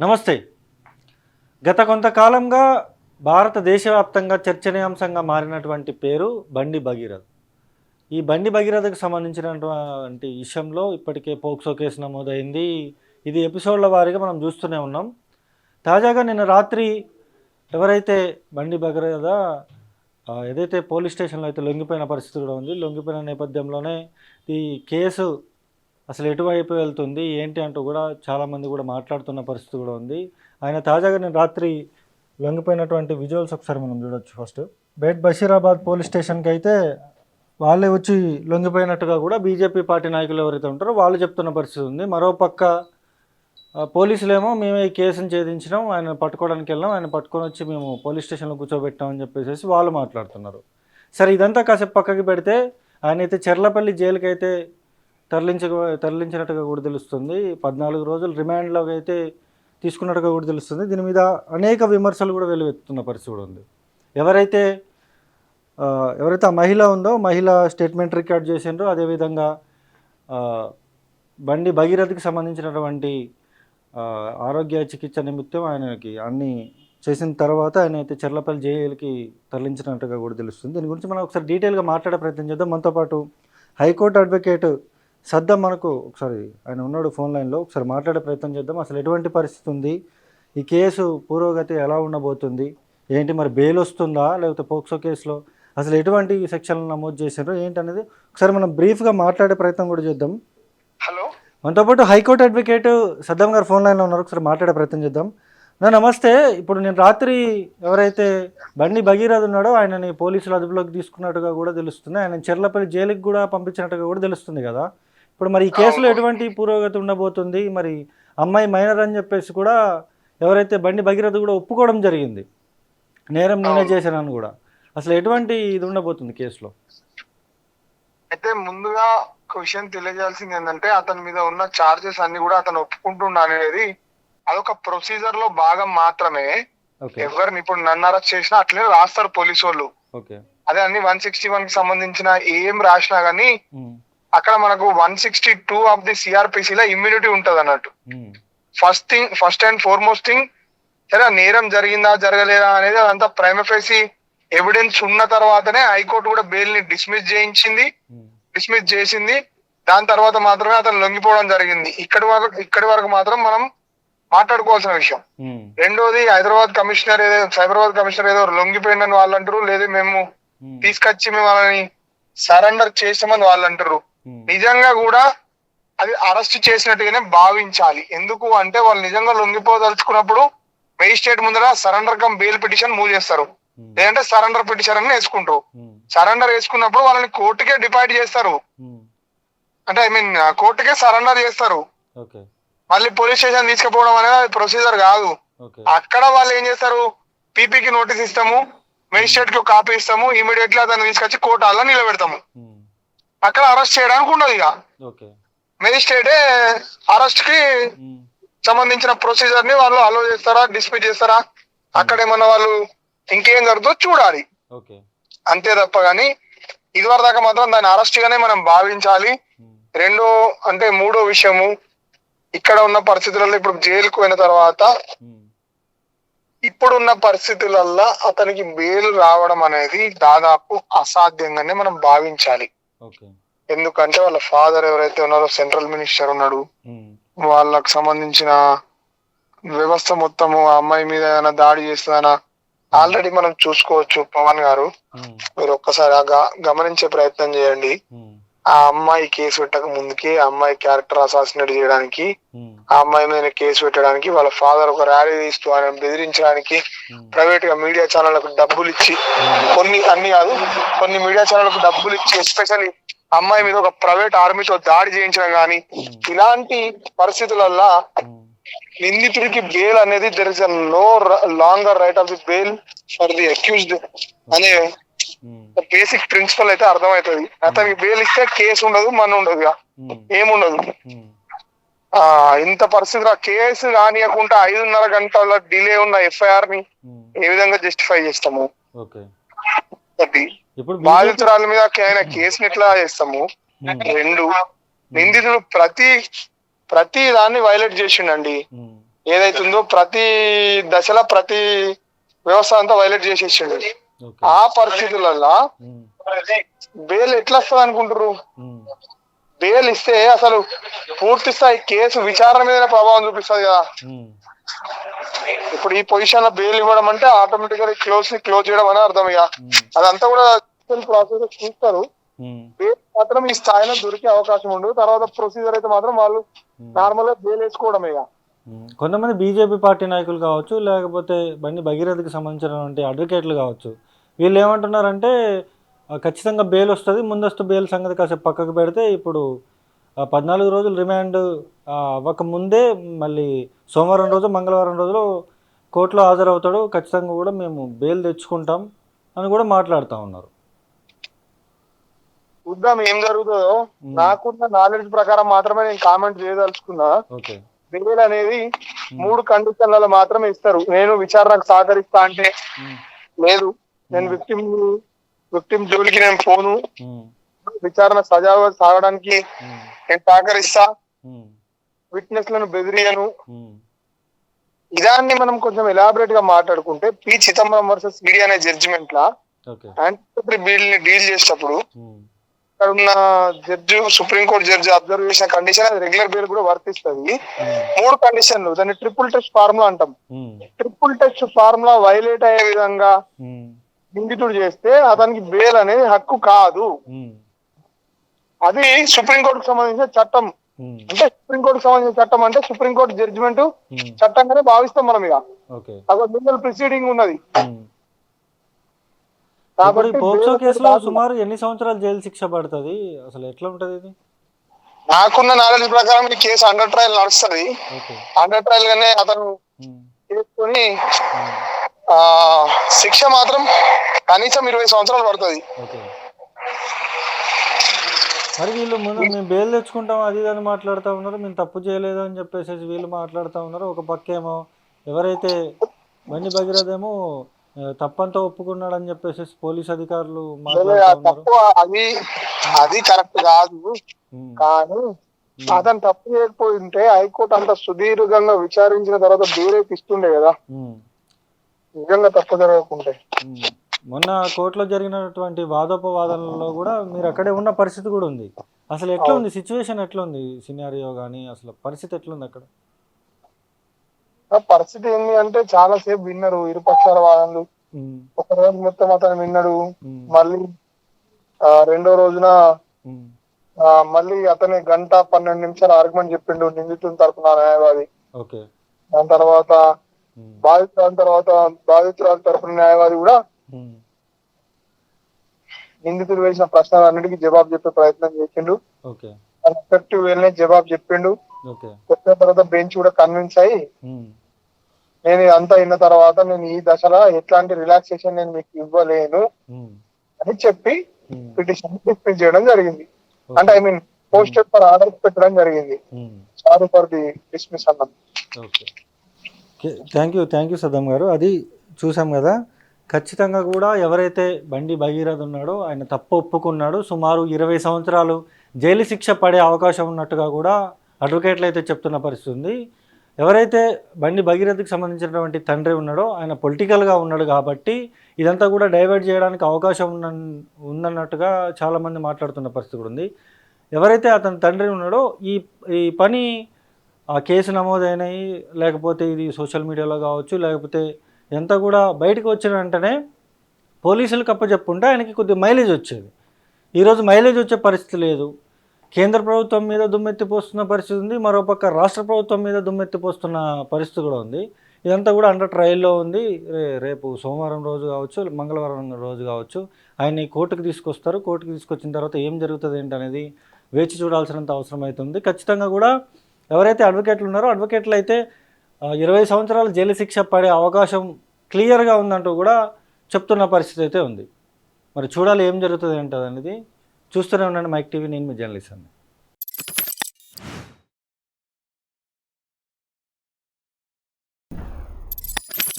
నమస్తే. గత కొంతకాలంగా భారతదేశవ్యాప్తంగా చర్చనీయాంశంగా మారినటువంటి పేరు బండి భగీరథ్. ఈ బండి భగీరథకు సంబంధించినటువంటి విషయంలో ఇప్పటికే పోక్సో కేసు నమోదైంది. ఇది ఎపిసోడ్ల వారీగా మనం చూస్తూనే ఉన్నాం. తాజాగా నిన్న రాత్రి ఎవరైతే బండి భగీరథ ఏదైతే పోలీస్ స్టేషన్లో అయితే లొంగిపోయిన పరిస్థితి కూడా ఉంది. లొంగిపోయిన నేపథ్యంలోనే ఈ కేసు అసలు ఎటువైపు వెళ్తుంది ఏంటి అంటూ కూడా చాలామంది కూడా మాట్లాడుతున్న పరిస్థితి కూడా ఉంది. ఆయన తాజాగా నేను రాత్రి లొంగిపోయినటువంటి విజువల్స్ ఒకసారి మనం చూడొచ్చు. ఫస్ట్ బషీరాబాద్ పోలీస్ స్టేషన్కి అయితే వాళ్ళే వచ్చి లొంగిపోయినట్టుగా కూడా బీజేపీ పార్టీ నాయకులు ఎవరైతే ఉంటారో వాళ్ళు చెప్తున్న పరిస్థితి ఉంది. మరోపక్క పోలీసులేమో మేమే ఈ కేసును ఛేదించినాం, ఆయన పట్టుకోవడానికి వెళ్ళాం, ఆయన పట్టుకొని వచ్చి మేము పోలీస్ స్టేషన్లో కూర్చోబెట్టామని చెప్పేసి వాళ్ళు మాట్లాడుతున్నారు. సరే, ఇదంతా కాసేపు పక్కకి పెడితే ఆయన అయితే చెర్లపల్లి జైలుకి అయితే తరలించినట్టుగా కూడా తెలుస్తుంది. 14 రోజులు రిమాండ్లోకి అయితే తీసుకున్నట్టుగా కూడా తెలుస్తుంది. దీని మీద అనేక విమర్శలు కూడా వెలువెత్తుతున్న పరిస్థితి కూడా ఉంది. ఎవరైతే ఆ మహిళ ఉందో, మహిళ స్టేట్మెంట్ రికార్డ్ చేసిండ్రో, అదేవిధంగా బండి భగీరథకి సంబంధించినటువంటి ఆరోగ్య చికిత్స నిమిత్తం ఆయనకి అన్నీ చేసిన తర్వాత ఆయన అయితే చెర్లపల్లి జైలుకి తరలించినట్టుగా కూడా తెలుస్తుంది. దీని గురించి మనం ఒకసారి డీటెయిల్గా మాట్లాడే ప్రయత్నం చేద్దాం. మనతో పాటు హైకోర్టు అడ్వకేట్ సద్దాం మనకు ఒకసారి ఆయన ఉన్నాడు ఫోన్ లైన్లో, ఒకసారి మాట్లాడే ప్రయత్నం చేద్దాం. అసలు ఎటువంటి పరిస్థితి ఉంది, ఈ కేసు పురోగతి ఎలా ఉండబోతుంది, ఏంటి మరి బెయిల్ వస్తుందా, లేకపోతే పోక్సో కేసులో అసలు ఎటువంటి సెక్షన్లు నమోదు చేశారో ఏంటి అనేది ఒకసారి మనం బ్రీఫ్గా మాట్లాడే ప్రయత్నం కూడా చేద్దాం. హలో, మనతో పాటు హైకోర్టు అడ్వకేట్ సద్దాం గారు ఫోన్ లైన్లో ఉన్నారు, ఒకసారి మాట్లాడే ప్రయత్నం చేద్దాం. నమస్తే. ఇప్పుడు నేను రాత్రి ఎవరైతే బండి భగీరథ్ ఉన్నాడో ఆయనని పోలీసులు అదుపులోకి తీసుకున్నట్టుగా కూడా తెలుస్తుంది, ఆయన చెర్లపల్లి జైలుకి కూడా పంపించినట్టుగా కూడా తెలుస్తుంది కదా. ఇప్పుడు మరి ఈ కేసులో ఎటువంటి పురోగతి ఉండబోతుంది? మరి అమ్మాయి మైనర్ అని చెప్పేసి కూడా ఎవరైతే బండి భగీరథ్ కూడా ఒప్పుకోవడం జరిగింది, నేరం నేనే చేశానని కూడా. అసలు ఎటువంటి ఇది ఉండబోతుంది కేసులో? అయితే ముందుగా ఒక విషయం తెలియజేయాల్సింది ఏంటంటే, అతని మీద ఉన్న చార్జెస్ అన్ని కూడా అతను ఒప్పుకుంటున్నా అనేది అదొక ప్రొసీజర్ లో భాగం మాత్రమే. ఎవరిని ఇప్పుడు నన్ను అరెస్ట్ చేసినా అట్లనే రాస్తారు పోలీసు వాళ్ళు. అదే అన్ని 161 కి సంబంధించిన ఏం రాసినా గానీ అక్కడ మనకు 162 ఆఫ్ ది సిఆర్పిసి లో ఇమ్యూనిటీ ఉంటది అన్నట్టు. ఫస్ట్ అండ్ ఫార్మోస్ట్ థింగ్, సరే నేరం జరిగిందా జరగలేదా అనేది అదంతా ప్రైమ ఫేసి ఎవిడెన్స్ ఉన్న తర్వాతనే హైకోర్టు కూడా బెయిల్ ని డిస్మిస్ చేసింది. దాని తర్వాత మాత్రమే అతను లొంగిపోవడం జరిగింది. ఇక్కడి వరకు మాత్రం మనం మాట్లాడుకోవాల్సిన విషయం. రెండోది, సైబరాబాద్ కమిషనర్ ఏదో లొంగిపోయిందని వాళ్ళు అంటారు, లేదా మేము తీసుకొచ్చి మేము వాళ్ళని సరెండర్ చేసామని వాళ్ళు అంటారు. నిజంగా కూడా అది అరెస్ట్ చేసినట్టుగానే భావించాలి. ఎందుకు అంటే వాళ్ళు నిజంగా లొంగిపోదలుచుకున్నప్పుడు మెజిస్ట్రేట్ ముందర surrender come bail petition move చేస్తారు, లేదంటే సరెండర్ పిటిషన్ అని వేసుకుంటారు. సరెండర్ వేసుకున్నప్పుడు వాళ్ళని కోర్టుకే డిపాయిట్ చేస్తారు, అంటే కోర్టుకే సరెండర్ చేస్తారు. మళ్ళీ పోలీస్ స్టేషన్ తీసుకుపోవడం అనేది ప్రొసీజర్ కాదు. అక్కడ వాళ్ళు ఏం చేస్తారు, పీపీకి నోటీస్ ఇస్తాము, మెజిస్ట్రేట్ కి ఒక కాపీ ఇస్తాము, ఇమీడియట్లీ అతను తీసుకొచ్చి కోర్టు హాల్లో నిలబెడతాము. అక్కడ అరెస్ట్ చేయడానికి ఉండదు. ఇక మెజిస్ట్రేటే అరెస్ట్ కి సంబంధించిన ప్రొసీజర్ ని వాళ్ళు అలో చేస్తారా, డిస్మిస్ చేస్తారా, అక్కడ ఏమన్నా వాళ్ళు ఇంకేం జరుగుతుందో చూడాలి, అంతే తప్ప. కానీ ఇదివరకు దాకా మాత్రం దాన్ని అరెస్ట్ గానే మనం భావించాలి. మూడో విషయము, ఇక్కడ ఉన్న పరిస్థితులలో ఇప్పుడు జైలుకు పోయిన తర్వాత ఇప్పుడున్న పరిస్థితులలో అతనికి బెయిల్ రావడం అనేది దాదాపు అసాధ్యంగానే మనం భావించాలి. ఎందుకంటే వాళ్ళ ఫాదర్ ఎవరైతే ఉన్నారో సెంట్రల్ మినిస్టర్ ఉన్నాడు, వాళ్ళకు సంబంధించిన వ్యవస్థ మొత్తము ఆ అమ్మాయి మీద ఏమైనా దాడి చేస్తుందనా ఆల్రెడీ మనం చూసుకోవచ్చు. పవన్ గారు, మీరు ఒక్కసారి గమనించే ప్రయత్నం చేయండి. ఆ అమ్మాయి కేసు పెట్టక ముందుకి ఆ అమ్మాయి క్యారెక్టర్ అసాసినేట్ చేయడానికి, ఆ అమ్మాయి మీద కేసు పెట్టడానికి వాళ్ళ ఫాదర్ ఒక ర్యాలీ తీస్తూ ఆయన బెదిరించడానికి ప్రైవేట్ గా మీడియా ఛానళ్లకు డబ్బులు ఇచ్చి, కొన్ని మీడియా ఛానళ్లకు డబ్బులు ఇచ్చి ఎస్పెషల్లీ అమ్మాయి మీద ఒక ప్రైవేట్ ఆర్మీతో దాడి చేయించడం గానీ, ఇలాంటి పరిస్థితులల్లో నిందితుడికి బెయిల్ అనేది there is no longer right of the bail for the accused అనే బేసిక్ ప్రిన్సిపల్ అయితే అర్థమవుతుంది. అతనికి బెయిల్ ఇస్తే కేసు ఉండదు, మన ఉండదు, ఏముండదు. ఇంత పరిస్థితిలో కేసు కానియకుండా 5.5 గంటల డిలే ఉన్న ఎఫ్ఐఆర్ ని ఏ విధంగా జస్టిఫై చేస్తాము? బాధితురాల మీద కేసుని ఎట్లా చేస్తాము? నిందితుడు ప్రతి దాన్ని వైలేట్ చేసిండండి. ఏదైతుందో ప్రతి దశలో ప్రతి వ్యవస్థ అంతా వైలేట్ చేసేసిండు. ఓకే. ఆ పరిస్థితులలో ఉమ్, బెయిల్ ఎట్లా వస్తుంది అనుకుంటారు? ఉమ్, బెయిల్ ఇస్తే అసలు పూర్తి స్థాయి కేసు విచారణ మీద ప్రభావం చూపిస్తుంది కదా. ఉమ్, ఇప్పుడు ఈ పొజిషన్ లో బెయిల్ ఇవ్వడం అంటే ఆటోమేటిక్ గా క్లోజ్ చేయడం అని అర్థం. ఇక ఉమ్, అదంతా కూడా ప్రాసెస్ చూస్తారు. ఉమ్, బెయిల్ మాత్రం ఈ స్థాయిలో దొరికే అవకాశం ఉండదు. తర్వాత ప్రొసీజర్ అయితే మాత్రం వాళ్ళు ఉమ్. నార్మల్ గా బెయిల్ వేసుకోవడమే ఇక. కొంతమంది బీజేపీ పార్టీ నాయకులు కావచ్చు, లేకపోతే బండి భగీరథకి సంబంధించినటువంటి అడ్వకేట్లు కావచ్చు, వీళ్ళు ఏమంటున్నారంటే ఖచ్చితంగా బెయిల్ వస్తుంది, ముందస్తు బెయిల్ సంగతి కాసేపు పక్కకు పెడితే ఇప్పుడు 14 రోజులు రిమాండ్ అవ్వకముందే మళ్ళీ సోమవారం రోజు మంగళవారం రోజులో కోర్టులో హాజరవుతాడు, ఖచ్చితంగా కూడా మేము బెయిల్ తెచ్చుకుంటాం అని కూడా మాట్లాడుతూ ఉన్నారు. చూద్దాం ఏం జరుగుతుందో. ఉమ్, నాకున్న నాలెడ్జ్ ప్రకారం మాత్రమే నేను కామెంట్ చేయదలుచుకున్నా. ఓకే. బెయిల్ అనేది ఉమ్, 3 కండిషన్లలో మాత్రమే ఇస్తారు. నేను విచారణకు సహకరిస్తా అంటే ఉమ్, లేదు, నేను విక్టిమ్ జోలికి నేను పోను, ఉమ్, విచారణ సజావుగా సాగడానికి ఉమ్, నేను సహకరిస్తా, ఉమ్, విట్నెస్ లను బెదిరియను. ఉమ్, ఇదాన్ని మనం కొంచెం ఎలాబరేట్ గా మాట్లాడుకుంటే పి చిదంబరం వర్సెస్ ఈడీ అనే జడ్జిమెంట్ లా ఓకే. యాంటీ బిల్ ని డీల్ చేసేటప్పుడు ఉమ్, అక్కడ ఉన్న జడ్జి, సుప్రీంకోర్టు జడ్జి అబ్జర్వ్ చేసిన కండిషన్ అది రెగ్యులర్ బెయిల్ కూడా వర్తిస్తుంది. ఉమ్, 3 కండిషన్లు, దాన్ని ట్రిపుల్ టెస్ట్ ఫార్ములా అంటాం. ఉమ్, ట్రిపుల్ టెస్ట్ ఫార్ములా వైలేట్ అయ్యే విధంగా ఉమ్, నిందితుడు చేస్తే అతనికి బెయిల్ అనేది హక్కు కాదు. ఉమ్, అది సుప్రీంకోర్టుకు సంబంధించిన చట్టం. ఉమ్, అంటే సుప్రీంకోర్టుకు సంబంధించిన చట్టం అంటే సుప్రీంకోర్టు జడ్జిమెంట్ ఉమ్, చట్టంగానే భావిస్తాం మనం. ఇక ఓకే. అక్కడ లీగల్ ప్రొసీడింగ్ ఉన్నది ఉమ్. ఇప్పుడు ఈ కాబట్టి పోక్సో బెయిల్ అనేది కేసులో కాదు. సుమారు ఎన్ని సంవత్సరాలు జైలు శిక్ష పడుతుంది, అసలు ఎట్లా ఉంటుంది ఇది? నాకున్న నాలెడ్జ్ ప్రకారం ఈ కేసు అండర్ ట్రయల్ నడుస్తుంది. ఓకే. అండర్ ట్రయల్ గానే అతను ఉమ్, చేసుకొని ఉమ్, ఆ శిక్ష మాత్రం కనీసం 20 సంవత్సరాలు పడుతుంది. ఓకే. మరి వీళ్ళు ముందు మేము బెయిల్ తెచ్చుకుంటాం అది ఇది అని మాట్లాడుతూ ఉన్నారు, మేము తప్పు చేయలేదు అని చెప్పేసి వీళ్ళు మాట్లాడుతూ ఉన్నారు. ఒక పక్కేమో ఎవరైతే బండి భగీరథ్ ఏమో తప్పంతా ఒప్పుకున్నాడని చెప్పేసి పోలీస్ అధికారులు మాట్లాడుతూ ఉన్నారు. తప్పు అది అది కరెక్ట్ కాదు. ఉమ్, కానీ ఉమ్, అతను తప్పు చేయకపోయింటే హైకోర్టు అంత సుదీర్ఘంగా విచారించిన తర్వాత బెయిల్ ఇస్తుండే కదా, ఉమ్, నిజంగా తప్పు జరగకుంటే. ఉమ్. మొన్న కోర్టులో జరిగినటువంటి వాదోపవాదనలో కూడా మీరు అక్కడే ఉన్న పరిస్థితి కూడా ఉంది. అసలు ఎట్లా ఉంది సిచ్యువేషన్, ఎట్లా ఉంది సినారియో కానీ, అసలు పరిస్థితి ఎట్లుంది అక్కడ? ఆ పరిస్థితి ఏంటి అంటే చాలా సేపు విన్నారు ఇరుపక్షాల వాదనలు. ఉమ్, ఒక రోజు మొత్తం అతను విన్నాడు. ఉమ్, మళ్ళీ రెండో రోజున ఉమ్, మళ్ళీ అతని 1 గంట 12 నిమిషాలు ఆర్గ్యుమెంట్ చెప్పిండు నిందితుల తరపున న్యాయవాది. ఓకే. దాని తర్వాత ఉమ్, బాధితురాల తరపున న్యాయవాది కూడా ఉమ్, నిందితులు వేసిన ప్రశ్నలన్నిటికీ జవాబు చెప్పే ప్రయత్నం చేసిండు. ఓకే. ఎఫెక్టివ్ వేనే జవాబు చెప్పిండు. ఓకే. చెప్పిన తర్వాత బెంచ్ కూడా కన్విన్స్ అయ్యి ఉమ్, నేను ఇదంతా అయిన తర్వాత నేను ఈ దశలో ఎట్లాంటి రిలాక్సేషన్ నేను మీకు ఇవ్వలేను ఉమ్, అని చెప్పి ఉమ్, పిటిషన్ డిస్మిస్ చేయడం జరిగింది. అంటే okay. I mean posted for order పెట్టడం జరిగింది. ఉమ్, సారీ ఫర్ ది డిస్మిస్ అన్నది. ఓకే. థ్యాంక్ యూ సద్దం గారు. అది చూసాం కదా, ఖచ్చితంగా కూడా ఎవరైతే బండి భగీరథ్ ఉన్నాడో ఆయన తప్పు ఒప్పుకున్నాడు. సుమారు 20 సంవత్సరాలు జైలు శిక్ష పడే అవకాశం ఉన్నట్టుగా కూడా అడ్వకేట్లు అయితే చెప్తున్న పరిస్థితి ఉంది. ఎవరైతే బండి భగీరథ్కి సంబంధించినటువంటి తండ్రి ఉన్నాడో ఆయన పొలిటికల్గా ఉన్నాడు కాబట్టి ఇదంతా కూడా డైవర్ట్ చేయడానికి అవకాశం ఉందన్నట్టుగా చాలామంది మాట్లాడుతున్న పరిస్థితి కూడా ఉంది. ఎవరైతే అతని తండ్రి ఉన్నాడో ఈ ఈ పని ఆ కేసు నమోదైనవి, లేకపోతే ఇది సోషల్ మీడియాలో కావచ్చు, లేకపోతే ఎంత కూడా బయటకు వచ్చిన వెంటనే పోలీసులకు అప్పచెప్పుంటే ఆయనకి కొద్దిగా మైలేజ్ వచ్చేది. ఈరోజు మైలేజ్ వచ్చే పరిస్థితి లేదు. కేంద్ర ప్రభుత్వం మీద దుమ్మెత్తిపోస్తున్న పరిస్థితి ఉంది, మరోపక్క రాష్ట్ర ప్రభుత్వం మీద దుమ్మెత్తిపోస్తున్న పరిస్థితి కూడా ఉంది. ఇదంతా కూడా అండర్ ట్రయల్లో ఉంది. రేపు సోమవారం రోజు కావచ్చు, మంగళవారం రోజు కావచ్చు ఆయన్ని కోర్టుకు తీసుకొస్తారు. కోర్టుకు తీసుకొచ్చిన తర్వాత ఏం జరుగుతుంది ఏంటనేది వేచి చూడాల్సినంత అవసరం అవుతుంది. ఖచ్చితంగా కూడా ఎవరైతే అడ్వకేట్లు ఉన్నారో అడ్వకేట్లు అయితే 20 సంవత్సరాలు జైలు శిక్ష పడే అవకాశం క్లియర్గా ఉందంటూ కూడా చెప్తున్న పరిస్థితి అయితే ఉంది. మరి చూడాలి ఏం జరుగుతుంది ఏంటనేది. చూస్తూనే ఉండండి మైక్ టీవీ. నేను మీ జర్నలిస్ట్ అండి.